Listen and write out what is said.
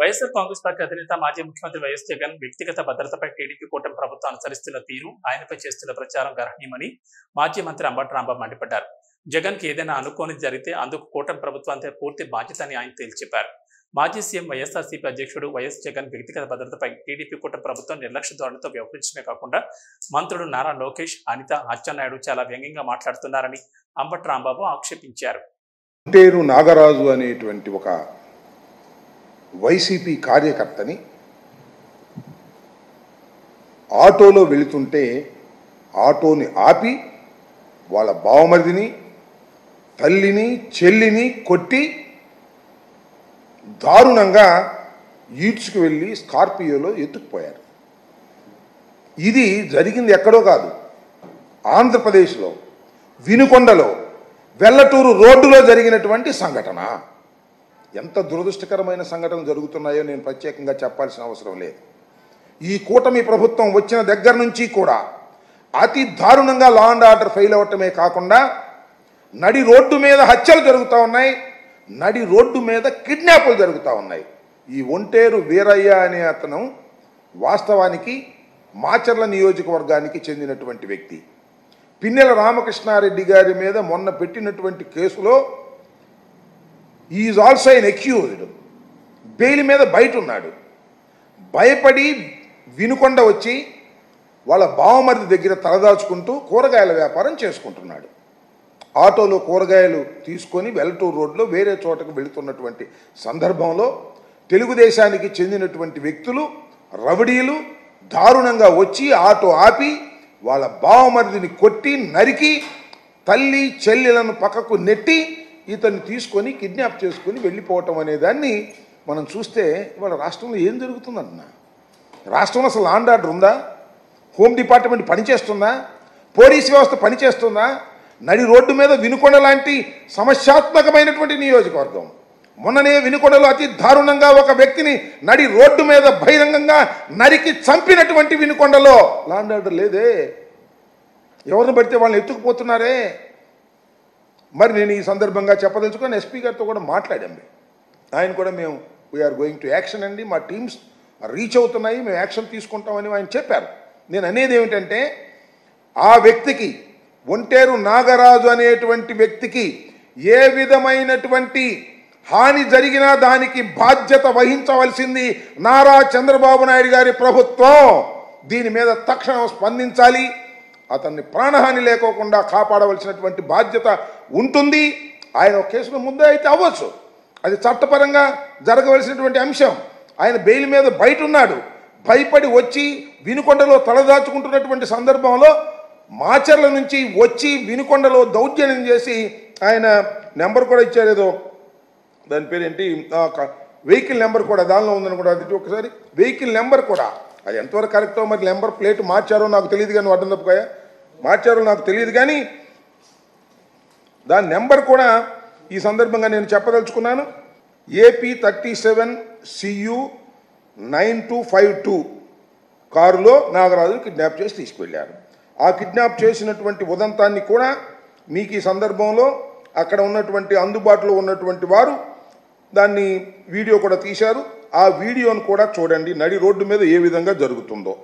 YSR Congress party అధినేత మాజీ ముఖ్యమంత్రి వైఎస్ జగన్ వ్యక్తిగత భద్రతపై టీడీపీ కూటమి ప్రభుత్వం అనుసరిస్తున్న తీరు, ఆయనపై చేస్తున్న ప్రచారం గర్హనీయమని మాజీ మంత్రి అంబటి రాంబాబు మండిపడ్డారు. జగన్ కి ఏదైనా అనుకోనిది జరిగితే అందుకు కూటమి ప్రభుత్వానికి పూర్తి బాధ్యత అని ఆయన తేల్చెప్పారు. మాజీ సీఎం వైఎస్ఆర్సీపీ అధ్యక్షుడు వైఎస్ జగన్ వ్యక్తిగత భద్రతపై టీడీపీ కూటమి ప్రభుత్వం నిర్లక్ష్య ధోరణితో వ్యవహరించడమే కాకుండా మంత్రులు నారా లోకేష్, అనిత, అచ్చెన్నాయుడు చాలా వ్యంగ్యంగా మాట్లాడుతున్నారని అంబటి రాంబాబు ఆక్షేపించారు. నాగరాజు అనేటువంటి ఒక వైసీపీ కార్యకర్తని ఆటోలో వెళుతుంటే ఆటోని ఆపి వాళ్ళ బావమరిదిని, తల్లిని, చెల్లిని కొట్టి దారుణంగా ఈడ్చుకు వెళ్ళి స్కార్పియోలో ఎత్తుకుపోయారు. ఇది జరిగింది ఎక్కడో కాదు, ఆంధ్రప్రదేశ్లో వినుకొండలో వెల్లటూరు రోడ్డులో జరిగినటువంటి సంఘటన. ఎంత దురదృష్టకరమైన సంఘటనలు జరుగుతున్నాయో నేను ప్రత్యేకంగా చెప్పాల్సిన అవసరం లేదు. ఈ కూటమి ప్రభుత్వం వచ్చిన దగ్గర నుంచి కూడా అతి దారుణంగా లా అండ్ ఆర్డర్ ఫెయిల్ అవ్వటమే కాకుండా నడి రోడ్డు మీద హత్యలు జరుగుతూ ఉన్నాయి, నడి రోడ్డు మీద కిడ్నాపులు జరుగుతూ ఉన్నాయి. ఈ ఒంటేరు వీరయ్య అనే అతను వాస్తవానికి మాచర్ల నియోజకవర్గానికి చెందినటువంటి వ్యక్తి. పిన్నెల రామకృష్ణారెడ్డి గారి మీద మొన్న పెట్టినటువంటి కేసులో is also an accused. Bail మీద బయట ఉన్నాడు. భయపడి వినుకొండ వచ్చి వాళ్ళ బావమరిది దగ్గర తలదాచుకుంటూ కూరగాయల వ్యాపారం చేసుకుంటున్నాడు. ఆటోలో కూరగాయలు తీసుకొని వెల్లటూరు రోడ్లో వేరే చోటకు వెళుతున్నటువంటి సందర్భంలో తెలుగుదేశానికి చెందినటువంటి వ్యక్తులు, రౌడీలు దారుణంగా వచ్చి ఆటో ఆపి వాళ్ళ బావమరిదిని కొట్టి నరికి తల్లి చెల్లెలను పక్కకు నెట్టి ఇతన్ని తీసుకొని కిడ్నాప్ చేసుకొని వెళ్ళిపోవటం అనేదాన్ని మనం చూస్తే ఇవాళ రాష్ట్రంలో ఏం జరుగుతుందన్న, రాష్ట్రంలో అసలు లా అండ్ ఆర్డర్ ఉందా? హోమ్ డిపార్ట్మెంట్ పనిచేస్తుందా? పోలీస్ వ్యవస్థ పనిచేస్తుందా? నడి రోడ్డు మీద వినుకొండ లాంటి సమస్యాత్మకమైనటువంటి నియోజకవర్గం, మొన్ననే వినుకొండలో అతి దారుణంగా ఒక వ్యక్తిని నడి రోడ్డు మీద బహిరంగంగా నరికి చంపినటువంటి వినుకొండలో లా అండ్ ఆర్డర్ లేదే, ఎవరిని పడితే వాళ్ళని ఎత్తుకుపోతున్నారే. మరి నేను ఈ సందర్భంగా చెప్పదలుచుకొని ఎస్పీ గారితో కూడా మాట్లాడాం. ఆయన కూడా మేము వీఆర్ గోయింగ్ టు యాక్షన్ అండి, మా టీమ్స్ రీచ్ అవుతున్నాయి, మేము యాక్షన్ తీసుకుంటామని ఆయన చెప్పారు. నేను అనేది ఏమిటంటే ఆ వ్యక్తికి, ఒంటేరు నాగరాజు అనేటువంటి వ్యక్తికి ఏ విధమైనటువంటి హాని జరిగినా దానికి బాధ్యత వహించవలసింది నారా చంద్రబాబు నాయుడు గారి ప్రభుత్వం. దీని మీద తక్షణం స్పందించాలి. అతన్ని ప్రాణహాని లేకోకుండా కాపాడవలసినటువంటి బాధ్యత ఉంటుంది. ఆయన ఒక కేసులో ముందే అయితే అవ్వచ్చు, అది చట్టపరంగా జరగవలసినటువంటి అంశం. ఆయన బెయిల్ మీద బయట ఉన్నాడు. భయపడి వచ్చి వినుకొండలో తలదాచుకుంటున్నటువంటి సందర్భంలో మాచర్ల నుంచి వచ్చి వినుకొండలో దౌర్జన్యం చేసి ఆయన నెంబర్ కూడా ఇచ్చారు, ఏదో దాని పేరేంటి, వెహికల్ నెంబర్ కూడా దానిలో ఉందని కూడా, అది ఒకసారి వెహికల్ నెంబర్ కూడా అది ఎంతవరకు కరెక్టో, మరి నెంబర్ ప్లేట్ మార్చారో నాకు తెలియదు కానీ, అడ్డం తప్పుకోయా మార్చారో నాకు తెలియదు కానీ దాని నెంబర్ కూడా ఈ సందర్భంగా నేను చెప్పదలుచుకున్నాను. AP 37 CU 9252 కారులో నాగరాజు కిడ్నాప్ చేసి తీసుకువెళ్ళారు. ఆ కిడ్నాప్ చేసినటువంటి ఉదంతాన్ని కూడా మీకు ఈ సందర్భంలో అక్కడ ఉన్నటువంటి అందుబాటులో ఉన్నటువంటి వారు దాన్ని వీడియో కూడా తీశారు. ఆ వీడియోను కూడా చూడండి, నడి రోడ్డు మీద ఏ విధంగా జరుగుతుందో.